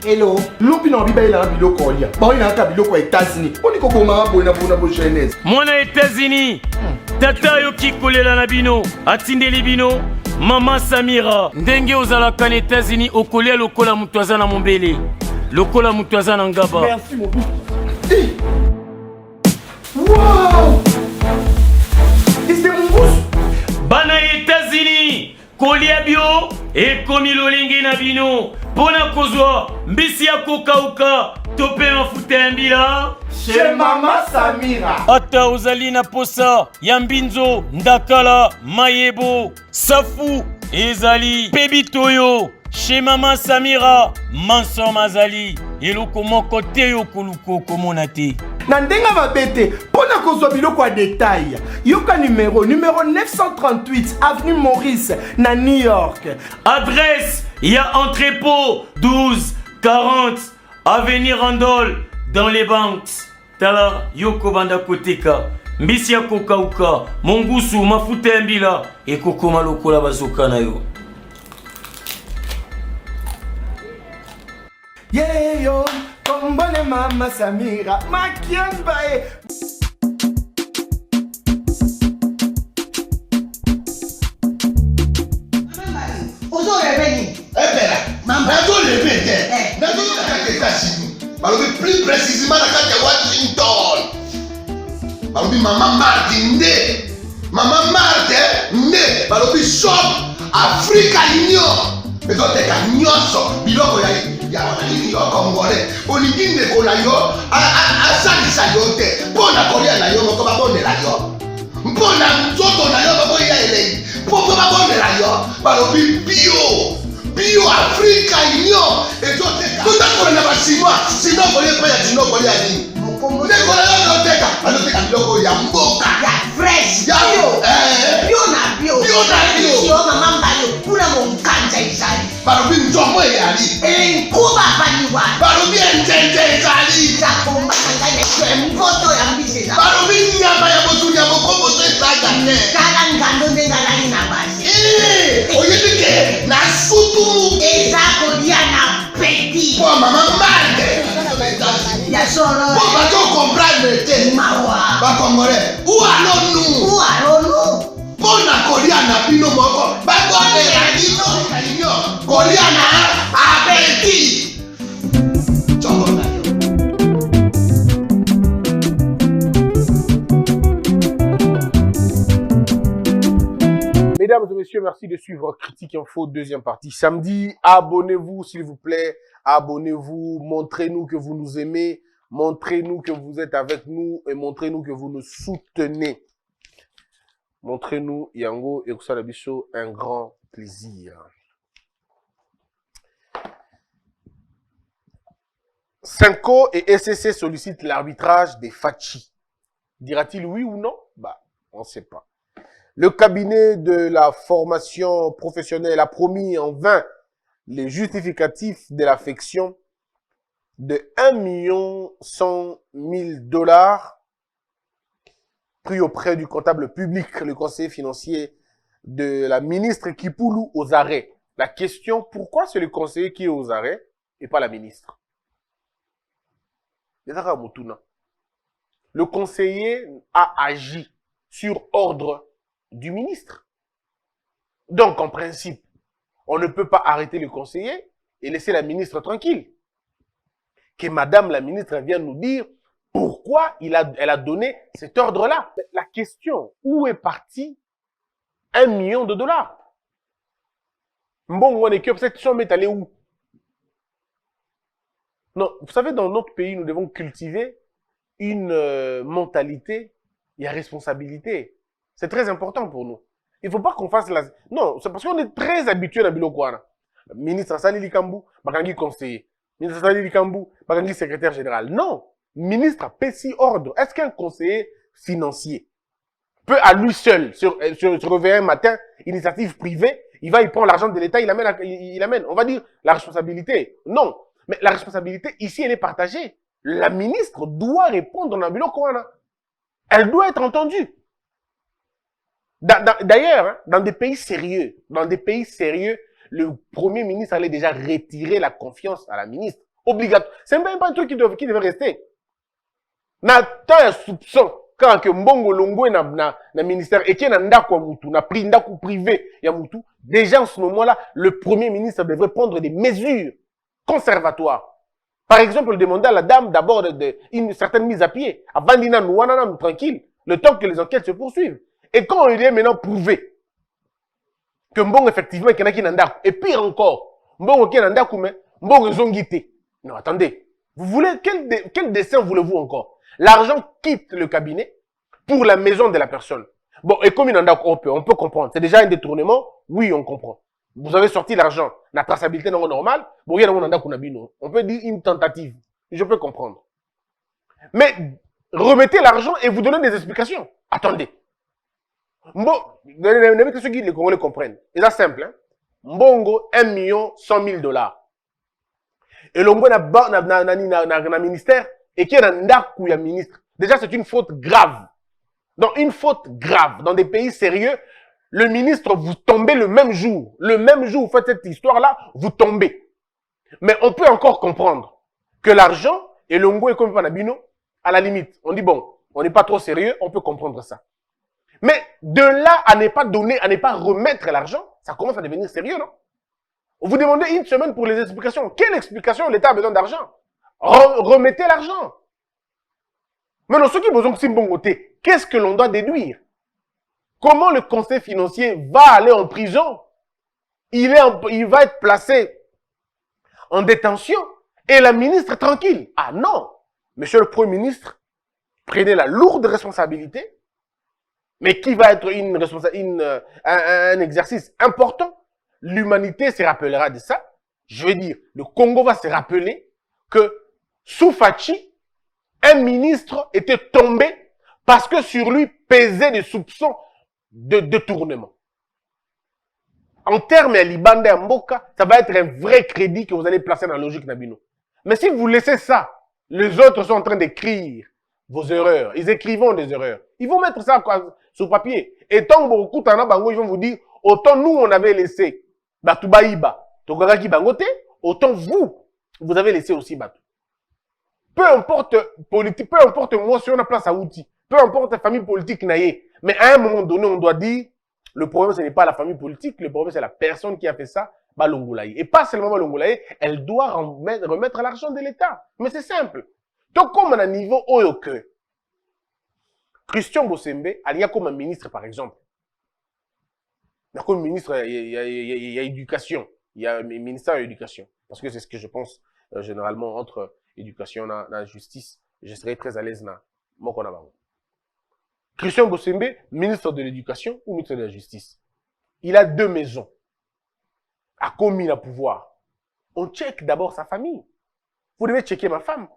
Hello. Lopi na biba ila biloko olia. Ba ina ka biloko États-Unis. Oni ko boma bona jeunesse. Mwana États-Unis. Tata yo kikolela na bino. Atindeli bino. Mama Samira. Ndenge ozalaka na États-Unis okolia lokola mutu aza na mombele. Lokola mutu aza na ngaba. Merci mon fils. Hey. Wow. C'est mon gosse. Bana États-Unis. Kolia bio ekomi lolenge na bino. Pona kozwa mbisi ya kokauka tope mafuta ya mbila Chez Mama Samira. ata ozali na posa ya mbinzo ndakala mayebo safu ezali pebitoyo chez Mama Samira manso mazali eloko moko te yo koluko komona te Na ndenga mabete pona kozwa biloko ya détail. Yoka numéro 938 avenue Maurice na New York. adresse ya entrepôt 1240 avenue Randol dans les banques tala yoko banda koteka mbisi ya kokauka mongusu mafuta ya mbila ekokoma lokola bazoka na yo Yeah yo, kombone Mama Samira, makiamba e. Ozo reveni. Pera, nazo revete. Nazo nakati États-Unis. Balobi plus précisément nakati ya Washington. Balobi Mama Martin nde. Mama Martin nde. Balobi shop Africa Union. Ezoteka nyonso biloko ya wananini yo Congolais. Olingi ndeko na yo asalisa yo te. Mpona kolia na yo moko babondela yo. Mpona nzoto na yo baboya elei. Poko babondela yo. Balobi bio Africa Union. Ezoteka. Tutakola na basinois. Sino kolia pa ya sino kolia nini. Ndeko na yo azoteka. Azoteka biloko ya mboka. Ya fresh. Ya Bio na bio. Bio na bio. Sio mama mbayo kuna monkanja izali. Balobi nzomo eyali. Nkuba baliwa. Balobi enjenje ezali. Zakomba kanganya kwe mvoto ya mbisi za. Balobi nyama ya botu ya bokombo to ezaga te. Kala ngando ndenga nani na basi. Oyebike na sutu. Ezako dia na petit. Po mama mande. Ya soro. Po bato comprendre te. Mawa. Ba Congolais. Où allons-nous? Où allons-nous? Pona kolia na bino moko. Ba kondela bino. Kolia na appétit. Chongo na yo. Mesdames et messieurs, merci de suivre Critique Info, deuxième partie. Samedi, abonnez-vous s'il vous plaît. Abonnez-vous, montrez-nous que vous nous aimez. Montrez-nous que vous êtes avec nous et montrez-nous que vous nous soutenez. Montrez-nous, Yango et Kusalabicho, un grand plaisir. Cinco et SCC sollicitent l'arbitrage des Fachi. Dira-t-il oui ou non? Bah, on ne sait pas. Le cabinet de la formation professionnelle a promis en vain les justificatifs de l'affection de 1,100,000 $ pris auprès du comptable public, le conseiller financier de la ministre Kipoulou aux arrêts. La question, pourquoi c'est le conseiller qui est aux arrêts et pas la ministre? Le conseiller a agi sur ordre du ministre. Donc, en principe, on ne peut pas arrêter le conseiller et laisser la ministre tranquille. Que madame la ministre vienne nous dire pourquoi elle a donné cet ordre-là. La question, où est parti 1 million $? Bon, on est que cette somme est allée où? Non, vous savez, dans notre pays, nous devons cultiver une mentalité, il y a responsabilité. C'est très important pour nous. Il ne faut pas qu'on fasse la... Non, c'est parce qu'on est très habitué à Bilokwana. Ministre Salili Kambou, Bakangi conseiller. Ministre Salili Kambou, Bakangi secrétaire général. Non. Ministre a PSI ordre. Est-ce qu'un conseiller financier peut à lui seul se réveiller un matin, initiative privée, il prend l'argent de l'État, il amène. On va dire la responsabilité. Non. Mais la responsabilité, ici, elle est partagée. La ministre doit répondre dans Bilokwana. Elle doit être entendue. D'ailleurs, hein, dans des pays sérieux, le Premier ministre allait déjà retirer la confiance à la ministre. Obligatoire. C'est même pas un truc qui devait rester. Na tant de soupçon quand que mbongo longo na ministère et qui na ndako mutu na pris ndako privé ya mutu. Déjà en ce moment-là, le premier ministre devrait prendre des mesures conservatoires. Par exemple, demander à la dame d'abord une certaine mise à pied avant d'y nous tranquille, le temps que les enquêtes se poursuivent. Et quand il est maintenant prouvé que mbongo effectivement qu'il y en a qui n'andako, et pire encore, mbongo qui n'andako mais mbongo zongité. Non, attendez. Vous voulez quel dessin voulez-vous encore? L'argent quitte le cabinet pour la maison de la personne. Bon, et comme il en a, on peut comprendre. C'est déjà un détournement. Oui, on comprend. Vous avez sorti l'argent. La traçabilité non normale. Bon, il y a on peut dire une tentative. Je peux comprendre. Mais remettez l'argent et vous donnez des explications. Attendez. Bon, ceux qui les Congolais comprennent. C'est simple. Hein? Mbongo, 1 100 000 $. Et l'ongo na ministère et qui est dans ndaku ya ministre. Déjà, c'est une faute grave. Donc, une faute grave. Dans des pays sérieux, le ministre, vous tombez le même jour. Le même jour, vous faites cette histoire-là, vous tombez. Mais on peut encore comprendre que l'argent et l'ongo est comme Panabino, à la limite. On dit, bon, on n'est pas trop sérieux, on peut comprendre ça. Mais de là à ne pas donner, à ne pas remettre l'argent, ça commence à devenir sérieux, non? Vous demandez une semaine pour les explications. Quelle explication l'État a besoin d'argent? Remettez l'argent. Maintenant, ceux qui ont besoin de côté, qu'est-ce que l'on doit déduire? Comment le conseil financier va aller en prison? Il va être placé en détention et la ministre tranquille. Ah non! Monsieur le Premier ministre, prenez la lourde responsabilité, mais qui va être un exercice important. L'humanité se rappellera de ça. Je veux dire, le Congo va se rappeler que sous Fachi, un ministre était tombé parce que sur lui pesaient des soupçons de détournement. En termes à Libanda et Mboka, ça va être un vrai crédit que vous allez placer dans la logique Nabino. Mais si vous laissez ça, les autres sont en train d'écrire vos erreurs. Ils écrivent des erreurs. Ils vont mettre ça sur papier. Et tant que beaucoup t'en a, ils vont vous dire, autant nous on avait laissé Batu Baïba, Togagaki Bangote, autant vous avez laissé aussi Batu. Peu importe politique, peu importe moi si on a place à outils, peu importe la famille politique naïe, mais à un moment donné, on doit dire, le problème ce n'est pas la famille politique, le problème c'est la personne qui a fait ça, Balongolaï. Et pas seulement Balongolaï, elle doit remettre l'argent de l'État. Mais c'est simple. Donc comme on a un niveau haut que Christian Bossembe, il y a comme un ministre par exemple. Il y a comme ministre, il y a éducation. Il y a un ministère de l'éducation. Parce que c'est ce que je pense généralement entre éducation et la justice. Je serais très à l'aise dans mon connaissance. Christian Bossembe, ministre de l'éducation ou ministre de la justice. Il a 2 maisons. A commis le pouvoir. On check d'abord sa famille. Vous devez checker ma femme.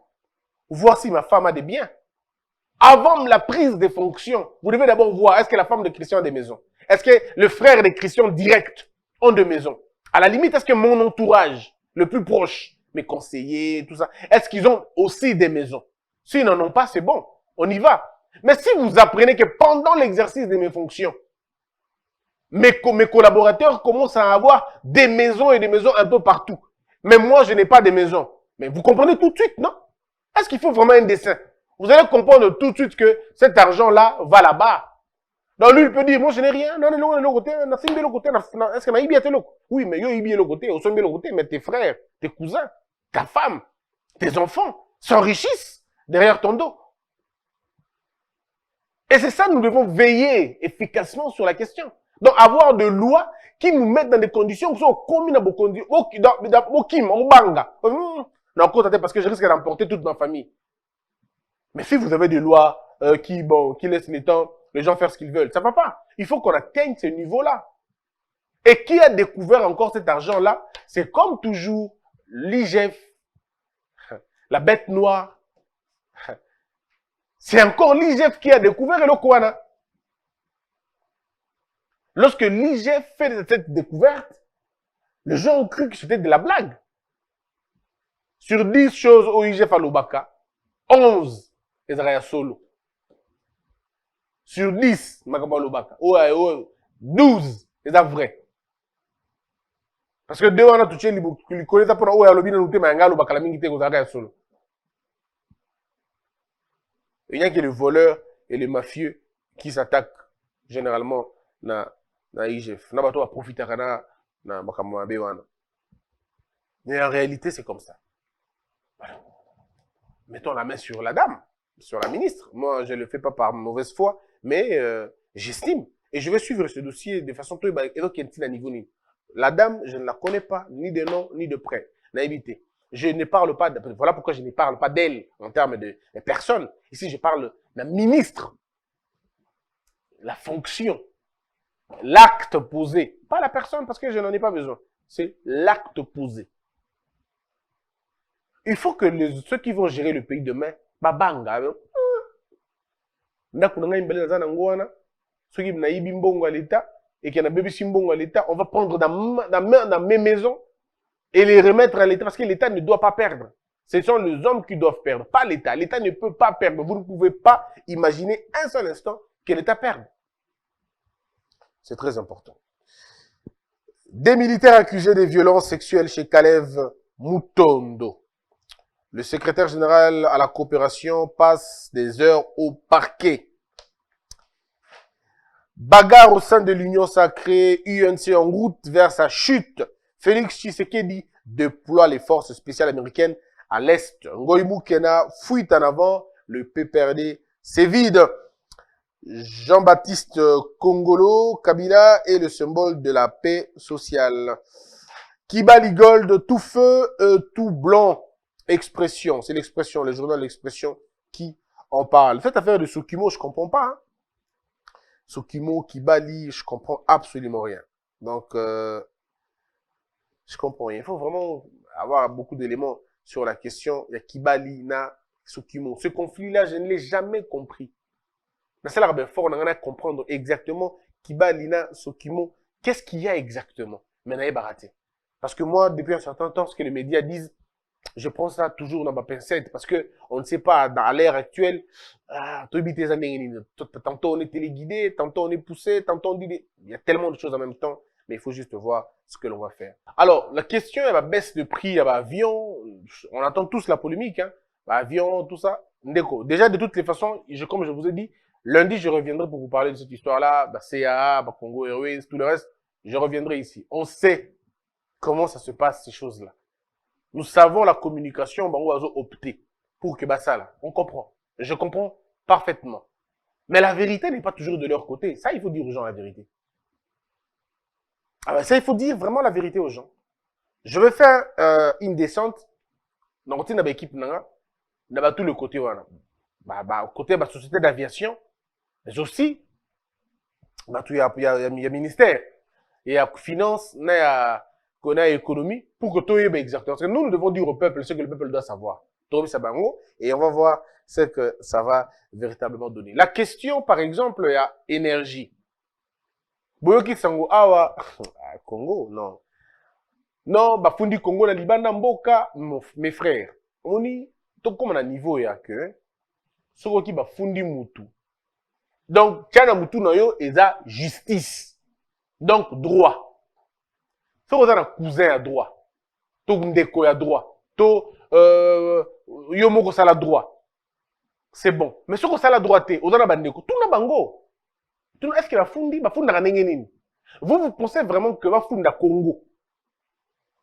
Voir si ma femme a des biens. Avant la prise des fonctions, vous devez d'abord voir est-ce que la femme de Christian a des maisons. Est-ce que le frère de Christian direct ont 2 maisons? À la limite, est-ce que mon entourage, le plus proche, mes conseillers, tout ça, est-ce qu'ils ont aussi des maisons? S'ils n'en ont pas, c'est bon, on y va. Mais si vous apprenez que pendant l'exercice de mes fonctions, mes collaborateurs commencent à avoir des maisons et des maisons un peu partout, mais moi, je n'ai pas de maison. Mais vous comprenez tout de suite, non? Est-ce qu'il faut vraiment un dessin? Vous allez comprendre tout de suite que cet argent-là va là-bas. Donc lui, il peut dire, moi je n'ai rien, non, est-ce que Ibi a tel oui, mais yo Ibi est le côté, au sommet le côté, mais tes frères, tes cousins, ta femme, tes enfants s'enrichissent derrière ton dos. Et c'est ça, nous devons veiller efficacement sur la question. Donc avoir des lois qui nous mettent dans des conditions qui sont communes à vos conditions, parce que je risque d'emporter toute ma famille. Mais si vous avez des lois qui laissent les gens faire ce qu'ils veulent, ça ne va pas. Il faut qu'on atteigne ce niveau-là. Et qui a découvert encore cet argent-là? C'est comme toujours l'IGF, la bête noire. C'est encore l'IGF qui a découvert le Kouana. Lorsque l'IGF fait cette découverte, les gens ont cru que c'était de la blague. Sur 10 choses au IGF à Lobaka, 11 les arrêts solo. Sur 10, Makaba Lobaka. 12 les vrai. Parce que deux on a touché les collègues pour oh yalobi na nouté mangalo bakala mingi te kozaka ya solo. Il n'y a que les voleurs et les mafieux qui s'attaquent généralement na IGF. Na bato va profiter na makambo mabe wana. Mais en réalité c'est comme ça. Voilà. Mettons la main sur la dame, sur la ministre. Moi je le fais pas par mauvaise foi, mais j'estime et je vais suivre ce dossier de façon tout et donc à niveau ni. La dame, je ne la connais pas, ni de nom, ni de près. Naïveté. Je ne parle pas, voilà pourquoi je ne parle pas d'elle en termes de personne. Ici, je parle d'un ministre. La fonction. L'acte posé. Pas la personne, parce que je n'en ai pas besoin. C'est l'acte posé. Il faut que ceux qui vont gérer le pays demain, babanga. Ceux qui vont à l'État, et qu'il y a un bébé simbongo à l'État, on va prendre dans mes maisons et les remettre à l'État parce que l'État ne doit pas perdre. Ce sont les hommes qui doivent perdre, pas l'État. L'État ne peut pas perdre. Vous ne pouvez pas imaginer un seul instant que l'État perde. C'est très important. Des militaires accusés de violences sexuelles chez Kalev Mutondo. Le secrétaire général à la coopération passe des heures au parquet. Bagarre au sein de l'Union sacrée, UNC en route vers sa chute. Félix Tshisekedi déploie les forces spéciales américaines à l'Est. Ngoïmou Kena fuite en avant, le PPRD c'est vide. Jean-Baptiste Kongolo, Kabila est le symbole de la paix sociale. Kibali Gold, tout feu, tout blanc. Expression, c'est l'expression, le journal L'Expression qui en parle. Cette affaire de Sukimo, je comprends pas. Hein? Sukimo, Kibali, je comprends absolument rien. Donc, je comprends rien. Il faut vraiment avoir beaucoup d'éléments sur la question. Il y a Kibali, na, Sukimo. Ce conflit-là, je ne l'ai jamais compris. Mais c'est là bien fort, on a comprendre exactement Kibali, na, Sukimo. Qu'est-ce qu'il y a exactement? Mais n'a baraté. Parce que moi, depuis un certain temps, ce que les médias disent, je prends ça toujours dans ma pincette parce que on ne sait pas, dans l'ère actuelle, tantôt on est téléguidé, tantôt on est poussé, tantôt on dit, il y a tellement de choses en même temps, mais il faut juste voir ce que l'on va faire. Alors, la question, la baisse de prix, avion, on attend tous la polémique, hein, avion, tout ça. Déjà, de toutes les façons, comme je vous ai dit, lundi, je reviendrai pour vous parler de cette histoire-là, CAA, Congo Airways, tout le reste, je reviendrai ici. On sait comment ça se passe, ces choses-là. Nous savons la communication, on va opter pour que ça là. On comprend. Je comprends parfaitement. Mais la vérité n'est pas toujours de leur côté. Ça, il faut dire aux gens la vérité. Ah ben ça, il faut dire vraiment la vérité aux gens. Je vais faire une descente. Dans l'équipe, dans tout le côté, côté de la société d'aviation, mais aussi, il y a ministère, il y a finance, il y a qu'on a économie pour que tout est exactement. Parce que nous devons dire au peuple ce que le peuple doit savoir. Et on va voir ce que ça va véritablement donner. La question, par exemple, il y a énergie. Boyoki Sango Awa, Congo, non. Non, Bafundi Congo, la Libana Mboka, mes frères. On y, tout comme on a niveau, il y a que, ce qui Bafundi Moutou. Donc, Tchana Moutou, non, et ça, justice. Donc, droit. Si vous avez un cousin à droit, tout ndeko à droit, tout yomoko sala droit, c'est bon. Mais si vous avez la droite, vous avez un bandeko, tout na bango. Est-ce que la fundi, vous pensez vraiment que la funda Congo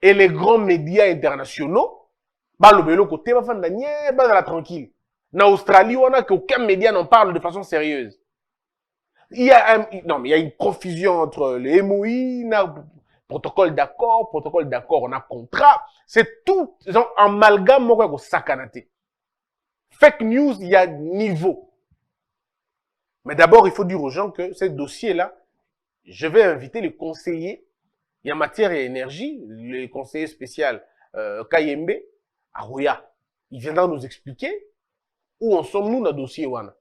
et les grands médias internationaux, le côté va faire tranquille. En Australie, on a qu'aucun média n'en parle de façon sérieuse. Il y a une confusion entre les MOI, protocole d'accord, on a contrat. C'est tout un amalgame au sakanate. Fake news, il y a niveau. Mais d'abord, il faut dire aux gens que ce dossier-là, je vais inviter les conseillers, il y a matière et énergie, le conseiller spécial Kayembe, à Roya. Il viendra nous expliquer où en sommes-nous dans le dossier Wana.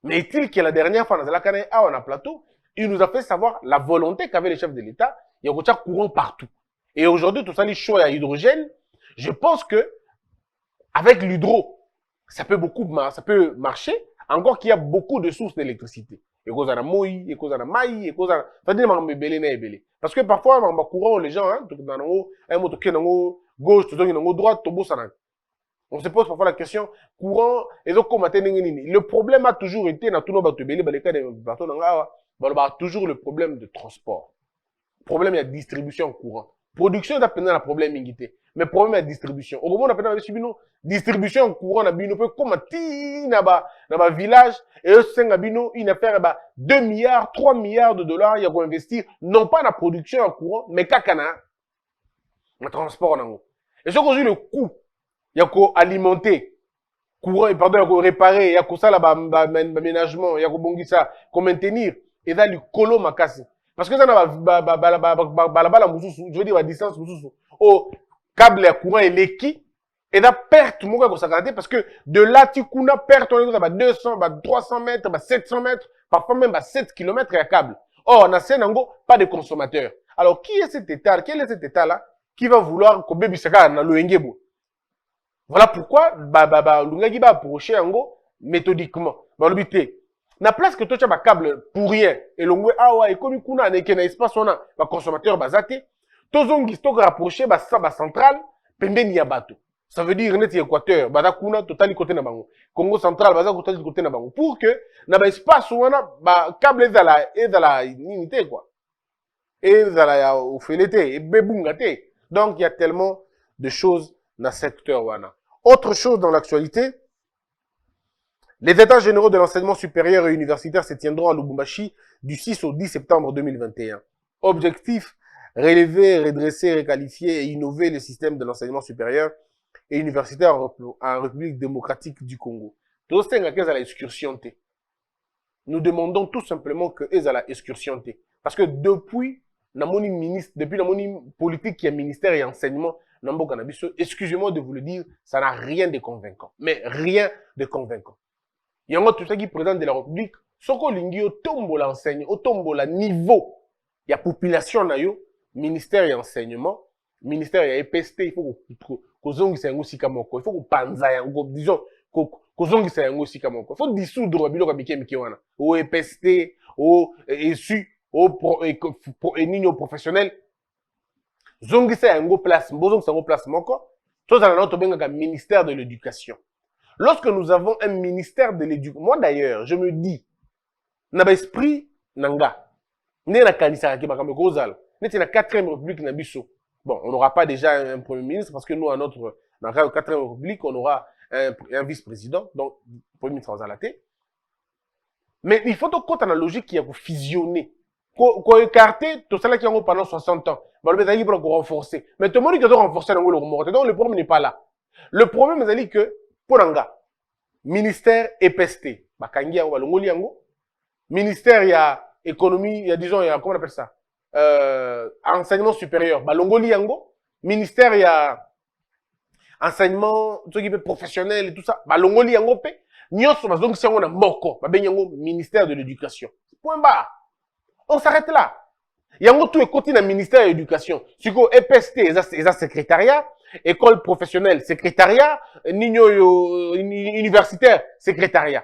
Mais est-il que la dernière fois, dans la canne on a plateau, il nous a fait savoir la volonté qu'avaient les chefs de l'État. Il y a un courant partout. Et aujourd'hui, tout ça, les choix à hydrogène, je pense que avec l'hydro, ça peut marcher, encore qu'il y a beaucoup de sources d'électricité. cause na moi, et cause na mai, et cause na... C'est-à-dire, ma mbele na ebele. Parce que parfois, ma courant, les gens, hein, dans nango, un mot toqué nango gauche, tout nango droite, tobo sana. On se pose parfois la question, courant, et donc, comment le problème a toujours été, dans tout nos bateaux belé, les cas des bateaux nangawa, toujours le problème de transport. Problème de distribution courant. Production, c'est un problème ingité. Mais problème de distribution. Au moment où on a distribution courant, on a bino peu comme dans un village, et eux, c'est une affaire, 2 milliards, 3 milliards de dollars, il y a qu'on investir, non pas dans la production en courant, mais kakana, le transport, nango. Et ce qu'on dit, le coût, il y a qu'on alimenter, courant, pardon, il y a qu'on réparer, il y a qu'on ça, l'aménagement, il y a qu'on bongisa, qu'on maintenir, et là, le colo makasi. Parce que ça, je veux dire, la distance, au câble à courant et l'équipe, et la perte, parce que de là, tu as perte, on est 200, 300 mètres, 700 mètres, parfois même 7 km et à câble. Or, on a pas de consommateurs. Alors, qui est cet État, quel est cet État-là, qui va vouloir que bébé saka na le ngebo? Voilà pourquoi, l'ungagi va approcher méthodiquement. L'obité. Na place que toi tu as un câble pour rien et l'ongwe awa et comme kuna ne kena espace on a ba consommateur bazate tozongi stock rapproché ba centrale pembeni ya bato. Ça veut dire net équateur ba kuna totali côté na bango. Congo central ba totali côté na bango pour que na ba espace on a ba câble ezala unité quoi. Ezala ya ofelete et bebungate. Donc il y a tellement de choses dans ce secteur wana. Autre chose dans l'actualité. Les états généraux de l'enseignement supérieur et universitaire se tiendront à Lubumbashi du 6 au 10 septembre 2021. Objectif, relever, redresser, requalifier et innover le système de l'enseignement supérieur et universitaire en République démocratique du Congo. Nous demandons tout simplement que elles la excursion. Parce que depuis la politique qui est ministère et enseignement, excusez-moi de vous le dire, ça n'a rien de convaincant. Mais rien de convaincant. Il y a tout ça qui présente de la République, ce qu'on lingi au tombo l'enseigne, au tombo la niveau, il y a population na yo, ministère et enseignement, ministère et EPST, il faut qu'on zongi sa yango sikamoko, il faut qu'on panza yango, disons, qu'on zongi sa yango sikamoko, il faut dissoudre bilo kabike mikiwana, au EPST, au ESU, au nino professionnel, zongi sa yango place, mbozongi sa yango place moko, tout ça na benga ministère de l'éducation. Lorsque nous avons un ministère de l'éducation, moi d'ailleurs, je me dis, n'a esprit nanga, n'est la kanisa qui m'a comme gozal, n'est la 4e république nabiso. Bon, on n'aura pas déjà un premier ministre parce que nous, dans la 4e république, on aura un vice-président, donc premier ministre en zalaté. Mais il faut donc compte dans la logique qui a fusionné, qu'on écarter tout cela qui ont pendant 60 ans. Bon, le bétail pour renforcer. Mais tout le monde qui doit renforcer dans le remorque. Donc le problème n'est pas là. Le problème est que Poranga, ministère EPST, bakangi yango balongoli yango, ministère ya économie, il y a disons, il y a comment on appelle ça, enseignement supérieur, balongoli yango, ministère ya enseignement, tout qui est professionnel et tout ça, balongoli yango pe, nyonso bazongi yango na moko, babengi yango ministère de l'éducation. Point barre. On s'arrête là. Yango tout est côté dans le ministère de l'éducation. Si vous EPST, ils ont secrétariat, école professionnelle, secrétariat, universitaire, secrétariat.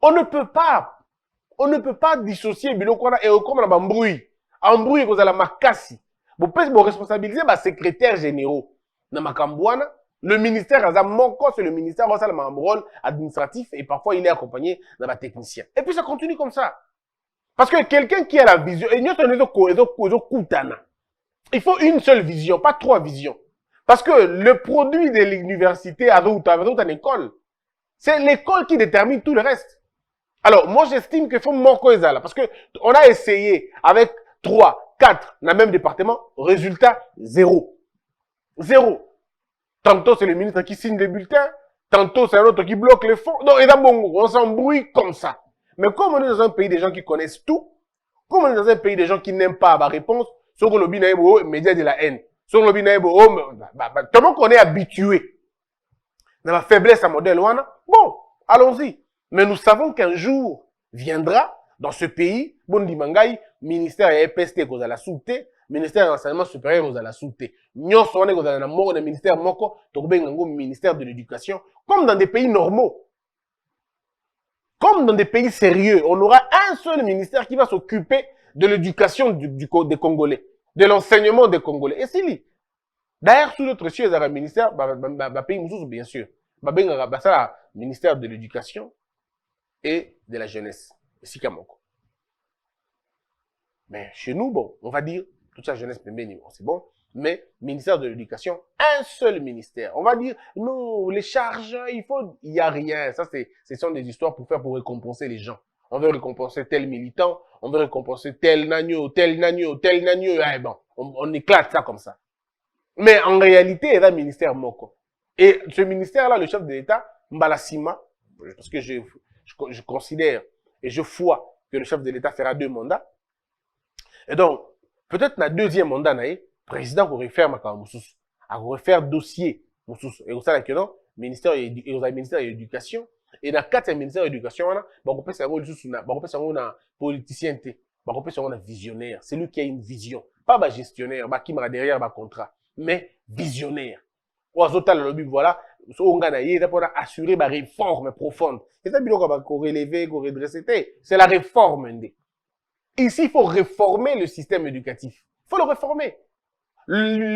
On ne peut pas dissocier Bilokwana et comme on a embrouille. Embrouille, vous avez la makasi. Vous pouvez vous responsabiliser, bah, secrétaire généraux. Dans Makambouana, le ministère, c'est le ministère, ça a un rôle administratif et parfois il est accompagné dans la technicien. Et puis ça continue comme ça. Parce que quelqu'un qui a la vision, il faut une seule vision, pas 3 visions. Parce que le produit de l'université à une école, c'est l'école qui détermine tout le reste. Alors, moi, j'estime qu'il faut Moko Ezala. Parce que on a essayé avec 3, 4 dans le même département, résultat, 0. 0. Tantôt, c'est le ministre qui signe les bulletins, tantôt, c'est un autre qui bloque les fonds. Non, et bon, on s'embrouille comme ça. Mais comme on est dans un pays des gens qui connaissent tout, comme on est dans un pays des gens qui n'aiment pas ma réponse, sur le lobby média de la haine. Sur le lobby tellement qu'on est habitué dans la faiblesse à modèle ouana, bon, allons-y. Mais nous savons qu'un jour viendra dans ce pays, Bondi Mangaï, ministère EPST qu'on a la souté, ministère de l'enseignement supérieur qu'on a la souté. Nyon sonne qu'on a la mort de ministère moko, ministère de l'éducation, comme dans des pays normaux. Comme dans des pays sérieux, on aura un seul ministère qui va s'occuper de l'éducation des Congolais, de l'enseignement des Congolais. Et c'est lui. D'ailleurs, sous notre cieux, il y a un ministère, pays bien sûr, ministère de l'éducation et de la jeunesse. Mais chez nous, bon, on va dire, toute la jeunesse, c'est bon. Mais ministère de l'éducation, un seul ministère. On va dire, non, les charges, il n'y a rien. Ça, ce sont des histoires pour récompenser les gens. On veut récompenser tel militant, on veut récompenser tel nagno, tel nagno, tel nagno. Ah, bon, on éclate ça comme ça. Mais en réalité, il y a un ministère Moko. Et ce ministère-là, le chef de l'État, Mbalassima, parce que je considère et je vois que le chef de l'État fera 2 mandats. Et donc, peut-être dans le 2e mandat, le président va refaire dossier. Et ça, là, non, ministère de l'éducation. Et dans le 4e ministère de l'éducation, on peut un politicien, on peut un visionnaire. C'est lui qui a une vision. Pas un gestionnaire, qui m'a derrière un contrat, mais visionnaire. Voilà, on a assuré une réforme profonde. C'est ça qu'on relever, qu'on redresser. C'est la réforme. Ici, il faut réformer le système éducatif. Il faut le réformer.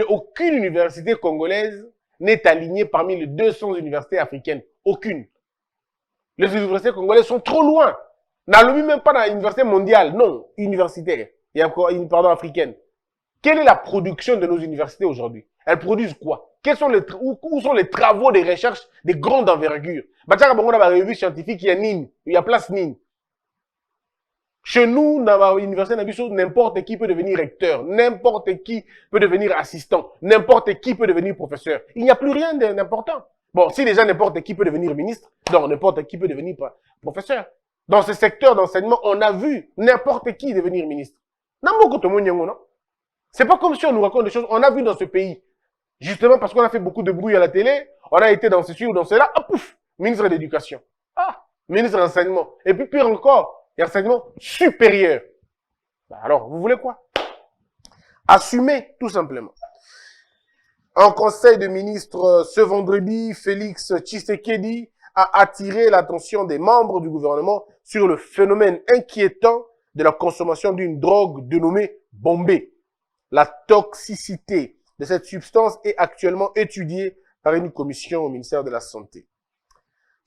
Aucune université congolaise n'est alignée parmi les 200 universités africaines. Aucune. Les universités congolaises sont trop loin. N'allons même pas dans l'université mondiale. Non, universitaire. Et encore, pardon, africaine. Quelle est la production de nos universités aujourd'hui? Elles produisent quoi? Où sont les travaux de recherche de grande envergure? On a une revue scientifique, il y a Nîmes, il y a place Nîmes. Chez nous, dans l'université, n'importe qui peut devenir recteur, n'importe qui peut devenir assistant, n'importe qui peut devenir professeur. Il n'y a plus rien d'important. Bon, si déjà n'importe qui peut devenir ministre, donc n'importe qui peut devenir professeur. Dans ce secteur d'enseignement, on a vu n'importe qui devenir ministre. C'est pas comme si on nous raconte des choses. On a vu dans ce pays, justement parce qu'on a fait beaucoup de bruit à la télé, on a été dans ceci ou dans cela, ah pouf, ministre de l'Éducation. Ah, ministre de l'Enseignement. Et puis pire encore, et enseignement supérieur. Alors, vous voulez quoi? Assumer, tout simplement. En conseil de ministres ce vendredi, Félix Tshisekedi a attiré l'attention des membres du gouvernement sur le phénomène inquiétant de la consommation d'une drogue dénommée Bombay. La toxicité de cette substance est actuellement étudiée par une commission au ministère de la Santé.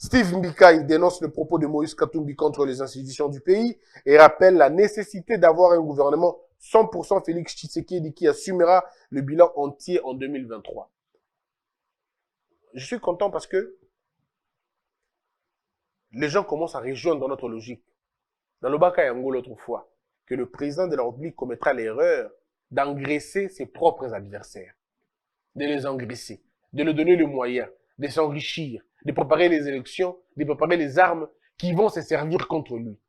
Steve Mbika dénonce le propos de Moïse Katumbi contre les institutions du pays et rappelle la nécessité d'avoir un gouvernement 100% Félix Tshisekedi qui assumera le bilan entier en 2023. Je suis content parce que les gens commencent à rejoindre dans notre logique. Dans le Baka Yango l'autre fois, que le président de la République commettra l'erreur d'engraisser ses propres adversaires, de les engraisser, de leur donner le moyen, de s'enrichir, de préparer les élections, de préparer les armes qui vont se servir contre lui.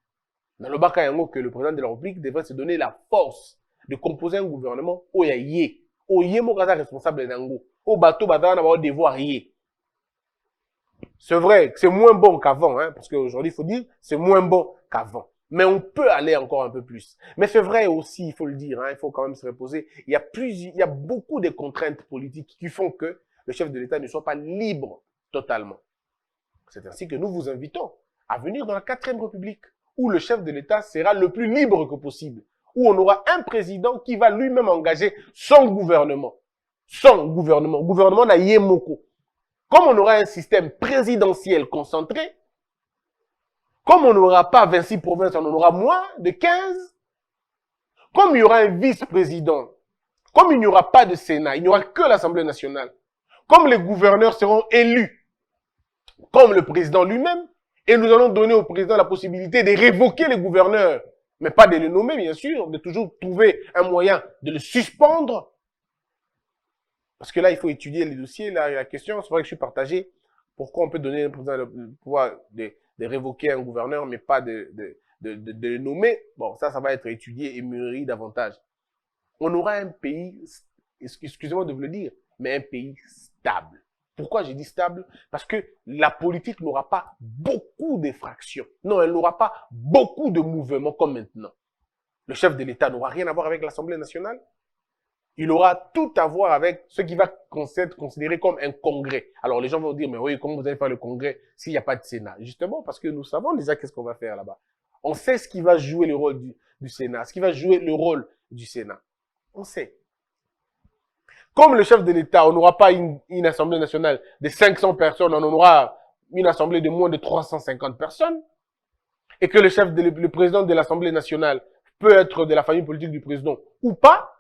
Dans le Baka Yango, que le président de la République devrait se donner la force de composer un gouvernement au yaye, au yemokaza responsable d'Ango, au bateau badana va devoir yé. C'est vrai que c'est moins bon qu'avant, hein, parce qu'aujourd'hui, il faut dire, c'est moins bon qu'avant. Mais on peut aller encore un peu plus. Mais c'est vrai aussi, il faut le dire, hein, il faut quand même se reposer. Il y a beaucoup de contraintes politiques qui font que le chef de l'État ne soit pas libre totalement. C'est ainsi que nous vous invitons à venir dans la 4e République, où le chef de l'État sera le plus libre que possible, où on aura un président qui va lui-même engager son gouvernement. Son gouvernement. Gouvernement na Yemoko. Comme on aura un système présidentiel concentré, comme on n'aura pas 26 provinces, on en aura moins de 15. Comme il y aura un vice-président, comme il n'y aura pas de Sénat, il n'y aura que l'Assemblée nationale. Comme les gouverneurs seront élus, comme le président lui-même, et nous allons donner au président la possibilité de révoquer les gouverneurs, mais pas de les nommer, bien sûr, de toujours trouver un moyen de le suspendre. Parce que là, il faut étudier les dossiers. Là, la question, c'est vrai que je suis partagé. Pourquoi on peut donner au président le pouvoir de révoquer un gouverneur, mais pas de le nommer? Bon, ça va être étudié et mûri davantage. On aura un pays, excusez-moi de vous le dire, mais un pays stable. Pourquoi j'ai dit stable? Parce que la politique n'aura pas beaucoup d'effractions. Non, elle n'aura pas beaucoup de mouvements comme maintenant. Le chef de l'État n'aura rien à voir avec l'Assemblée nationale. il aura tout à voir avec ce qui va être considéré comme un congrès. Alors, les gens vont dire, mais oui, comment vous allez faire le congrès s'il n'y a pas de Sénat? Justement, parce que nous savons déjà qu'est-ce qu'on va faire là-bas. On sait ce qui va jouer le rôle du Sénat, ce qui va jouer le rôle du Sénat. On sait. Comme le chef de l'État, on n'aura pas une Assemblée nationale de 500 personnes, on aura une Assemblée de moins de 350 personnes, et que le président de l'Assemblée nationale peut être de la famille politique du président ou pas,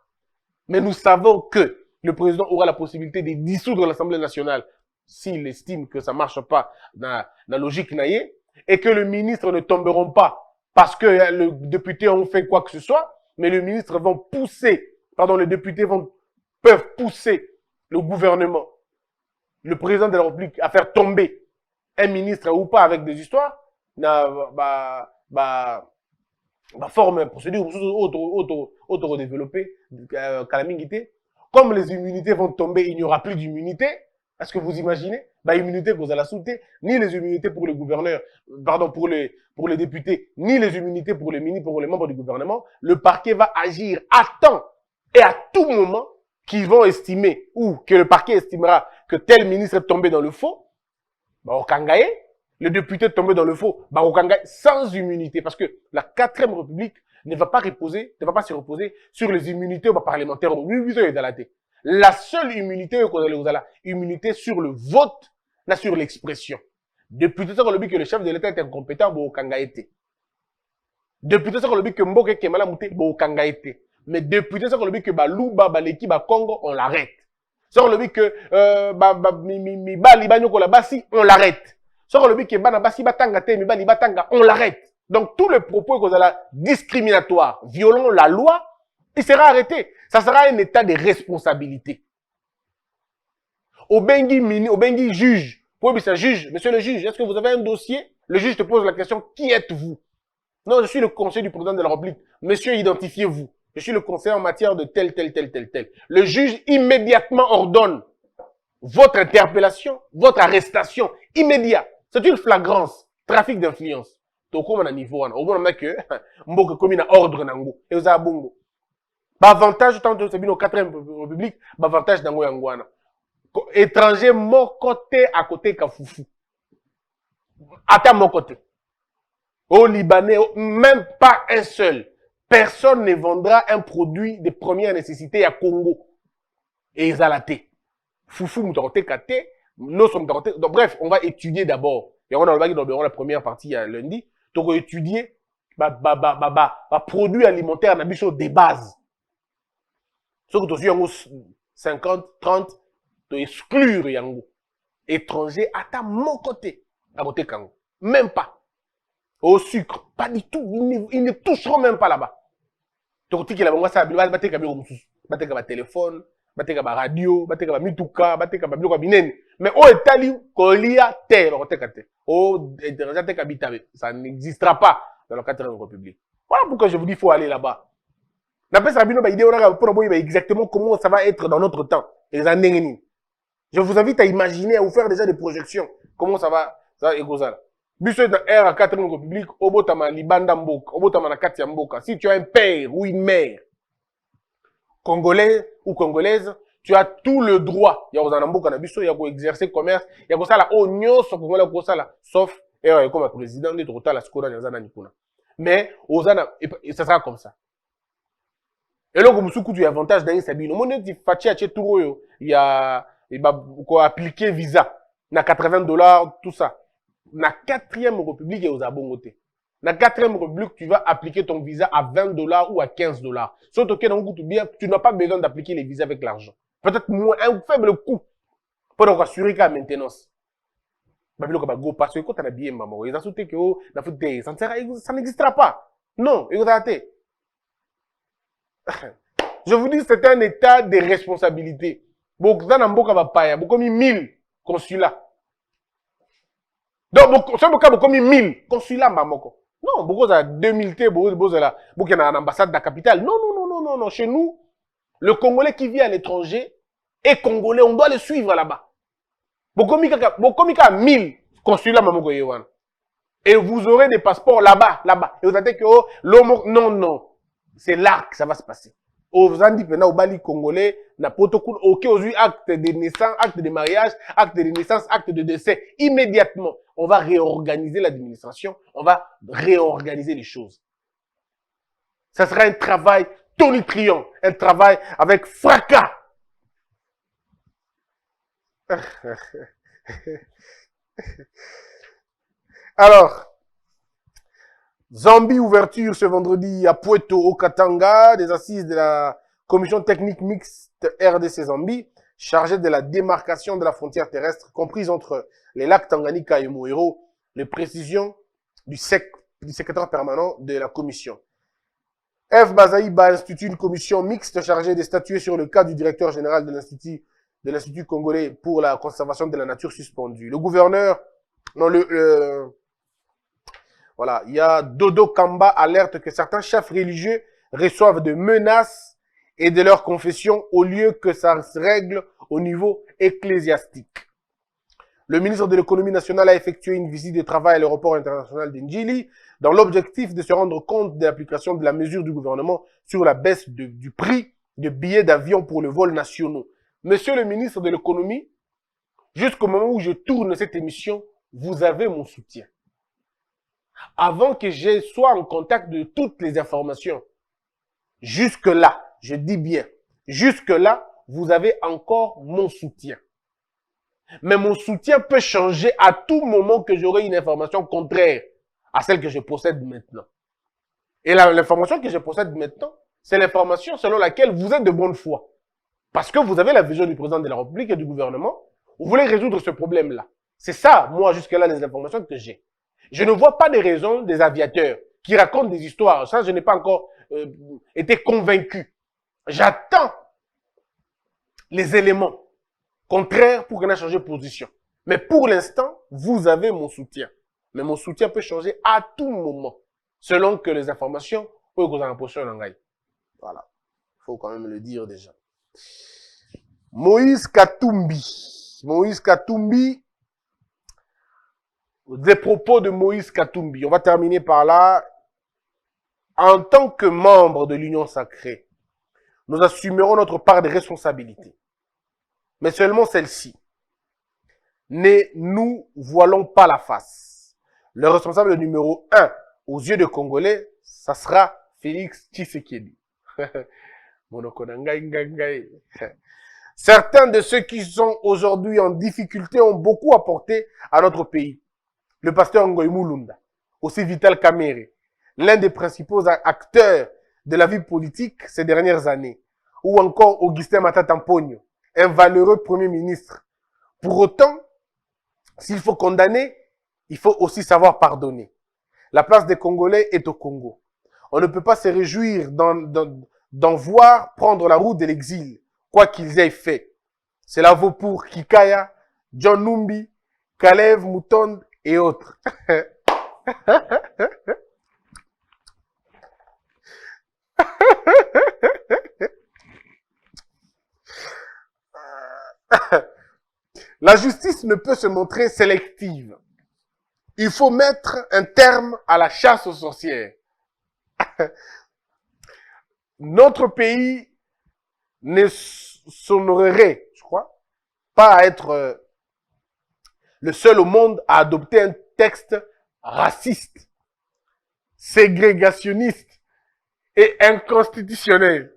mais nous savons que le président aura la possibilité de dissoudre l'Assemblée nationale s'il estime que ça ne marche pas dans la logique naïe, et que les ministres ne tomberont pas parce que les députés ont fait quoi que ce soit, mais les ministres vont pousser, les députés peuvent pousser le gouvernement, le président de la République à faire tomber un ministre ou pas avec des histoires, forme procédure auto-développée, comme les immunités vont tomber, il n'y aura plus d'immunité. Est-ce que vous imaginez? Immunité que vous allez sauter, ni les immunités pour les gouverneurs, pour les députés, ni les immunités pour les ministres, pour les membres du gouvernement. Le parquet va agir à temps et à tout moment qu'ils vont estimer, ou que le parquet estimera que tel ministre est tombé dans le faux, au Kangaye, le député est tombé dans le faux, au Kangaye, sans immunité, parce que la 4e République ne va pas se reposer sur les immunités parlementaires. La seule immunité, immunité sur le vote, là sur l'expression. Député, c'est que le chef de l'État est incompétent, au Kangaye. Député, c'est que Mboke Kemala Mouté, au Kangaye. Mais député, c'est que Balouba, Baleki, Congo, on l'arrête. C'est que on l'arrête. C'est que Banabasi Batanga, Mibali Batanga, on l'arrête. Donc, tous les propos discriminatoires, violant la loi, il sera arrêté. Ça sera un état de responsabilité. Au Bengi juge. Juge, monsieur le juge, est-ce que vous avez un dossier? Le juge te pose la question, qui êtes-vous? Non, je suis le conseiller du président de la République. Monsieur, identifiez-vous. Je suis le conseiller en matière de tel. Le juge immédiatement ordonne votre interpellation, votre arrestation, immédiat. C'est une flagrance, trafic d'influence. Donc, on a niveau, on a que, Mboka comme une ordre nango, et vous avez bongo. Avantage, tant que c'est bien au 4e République, avantage nango yangwana. Étranger, mon côté à côté Kafoufou. À mon côté. Au Libanais, même pas un seul. Personne ne vendra un produit de première nécessité à Congo. Et ils allaient. Foufou, moutarté, kate, nous sommes moutarté. Donc, bref, on va étudier d'abord. Et on a dans la première partie lundi. Donc, on va étudier, produits alimentaires, on a mis des bases. Ce que tu as 50, 30, tu exclure yango. Étranger, à mon côté. À côté Kango. Même pas. Au sucre, pas du tout. Ils ne toucheront même pas là-bas. Donc, tu as ça, tu as téléphone, tu as radio, tu as mituka, tu as binene. Mais au Italie, kolia terre, au ça n'existera pas dans la 4e République. Voilà pourquoi je vous dis qu'il faut aller là-bas. Exactement comment ça va être dans notre temps. Je vous invite à imaginer, à vous faire déjà des projections. Comment ça va écouter. Monsieur dans la 4e République, Obotama Libanda Mboka, Obotama na Katia Mboka. Si tu as un père ou une mère congolais ou congolaise, tu as tout le droit. Il y a aux Anamboka na biso, il y a exercer commerce, il y a comme ça là, oh nyo so congolais comme ça là, sauf comme président de total la skora nyazana nikuna. Mais aux Ana, et ça sera comme ça. Et là, comme tu as avantage dans sabino, mon dit fachi ache tout il y a quoi appliquer visa na $80 tout ça. Na 4e République, il y a aux abongotés. Na 4e République, tu vas appliquer ton visa à $20 ou à $15. Surtout que tu n'as pas besoin d'appliquer les visas avec l'argent. Peut-être moins, un faible coût pour assurer la maintenance. Parce que quand tu as bien, maman, ils ont sauté que ça n'existera pas. Non, ils ont raté. Je vous dis, c'est un état de responsabilité. Beaucoup mis 1000 consulats. Donc, c'est beaucoup mis 1000 consulats, mamoko. Non, beaucoup de 2000 beaucoup y a une ambassade de la capitale. Non. Chez nous, le Congolais qui vit à l'étranger est Congolais. On doit le suivre là-bas. Beaucoup de 1000 consulats, mamoko. Et vous aurez des passeports là-bas. Et vous attendez que, non. C'est là que ça va se passer. aux Andes, au Bali congolais, na protocole, ok, aux acte de naissance, acte de mariage, acte de naissance, acte de décès. Immédiatement, on va réorganiser l'administration, on va réorganiser les choses. Ça sera un travail tonitruant, un travail avec fracas. Alors, Zambie, ouverture ce vendredi à Puerto au Katanga, des assises de la commission technique mixte RDC Zambie, chargée de la démarcation de la frontière terrestre, comprise entre les lacs Tanganyika et Moero, les précisions du secrétaire permanent de la commission. F. Bazaïba institue une commission mixte chargée de statuer sur le cas du directeur général de l'Institut congolais pour la conservation de la nature suspendu. Le gouverneur, voilà, il y a Dodo Kamba alerte que certains chefs religieux reçoivent de menaces et de leur confession au lieu que ça se règle au niveau ecclésiastique. Le ministre de l'économie nationale a effectué une visite de travail à l'aéroport international d'Ndjili dans l'objectif de se rendre compte de l'application de la mesure du gouvernement sur la baisse du prix de billets d'avion pour le vol nationaux. Monsieur le ministre de l'économie, jusqu'au moment où je tourne cette émission, vous avez mon soutien. Avant que je sois en contact de toutes les informations, jusque-là, je dis bien, jusque-là, vous avez encore mon soutien. Mais mon soutien peut changer à tout moment que j'aurai une information contraire à celle que je possède maintenant. Et l'information que je possède maintenant, c'est l'information selon laquelle vous êtes de bonne foi. Parce que vous avez la vision du président de la République et du gouvernement, vous voulez résoudre ce problème-là. C'est ça, moi, jusque-là, les informations que j'ai. Je ne vois pas de raison des aviateurs qui racontent des histoires. Ça, je n'ai pas encore été convaincu. J'attends les éléments contraires pour qu'on ait changé de position. Mais pour l'instant, vous avez mon soutien. Mais mon soutien peut changer à tout moment, selon que les informations ou que vous en posez en anglais. Voilà. Il faut quand même le dire déjà. Moïse Katumbi. Moïse Katumbi. Des propos de Moïse Katumbi. On va terminer par là. En tant que membre de l'Union sacrée, nous assumerons notre part de responsabilité. Mais seulement celle-ci. Ne nous voilons pas la face. Le responsable numéro 1 aux yeux des Congolais, ça sera Félix Tshisekedi. Certains de ceux qui sont aujourd'hui en difficulté ont beaucoup apporté à notre pays. Le pasteur Ngoï Mulunda, aussi Vital Kamerhe, l'un des principaux acteurs de la vie politique ces dernières années, ou encore Augustin Matata Mponyo, un valeureux premier ministre. Pour autant, s'il faut condamner, il faut aussi savoir pardonner. La place des Congolais est au Congo. On ne peut pas se réjouir d'en voir prendre la route de l'exil, quoi qu'ils aient fait. Cela vaut pour Kikaya, John Numbi, Kalev Moutonde et autres. La justice ne peut se montrer sélective. Il faut mettre un terme à la chasse aux sorcières. Notre pays ne s'honorerait, je crois, pas à être le seul au monde à adopter un texte raciste, ségrégationniste et inconstitutionnel.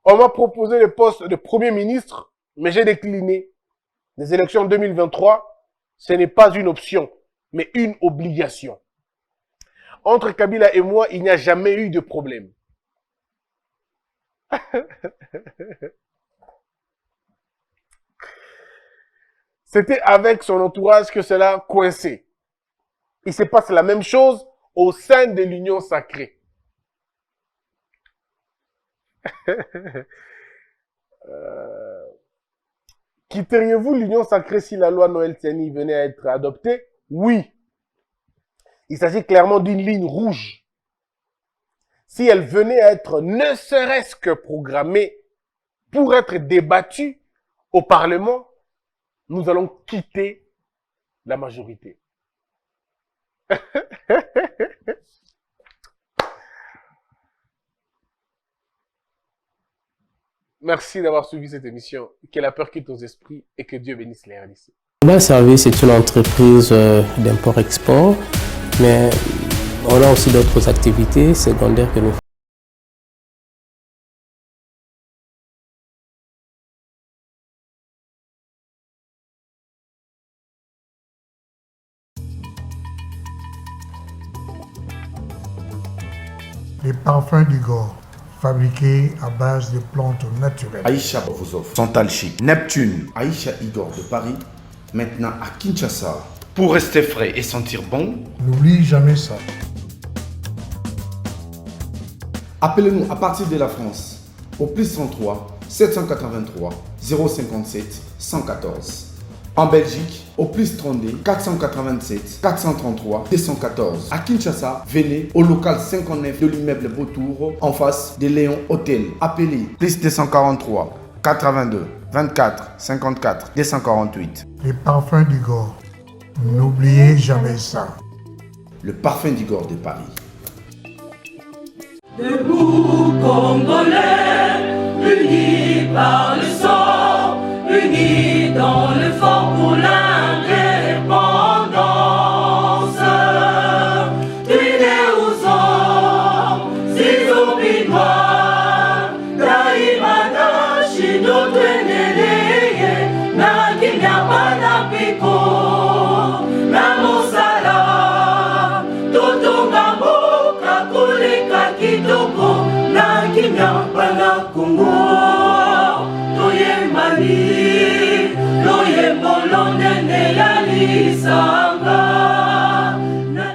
On m'a proposé le poste de Premier ministre, mais j'ai décliné. Les élections 2023, ce n'est pas une option, mais une obligation. Entre Kabila et moi, il n'y a jamais eu de problème. C'était avec son entourage que cela coinçait. Il se passe la même chose au sein de l'Union sacrée. Quitteriez-vous l'Union sacrée si la loi Noël Tiani venait à être adoptée? Oui. Il s'agit clairement d'une ligne rouge. Si elle venait à être ne serait-ce que programmée pour être débattue au Parlement, nous allons quitter la majorité. Merci d'avoir suivi cette émission. Que la peur quitte nos esprits et que Dieu bénisse les RDC. Global Service est une entreprise d'import-export, mais on a aussi d'autres activités secondaires que nous faisons. Les parfums d'Igor, fabriqués à base de plantes naturelles. Aïcha vous offre Santal Chic, Neptune, Aïcha Igor de Paris, maintenant à Kinshasa. Pour rester frais et sentir bon, N'oublie jamais ça. appelez-nous à partir de la France au plus 33 783 057 114. En Belgique, au plus 32 487 433 214. À Kinshasa, venez au local 59 de l'immeuble Beautour en face de Léon Hôtel. Appelez plus 243 82 24 54 248. Les parfums d'Igor, n'oubliez jamais ça. Le parfum d'Igor de Paris. Debout Congolais, unis par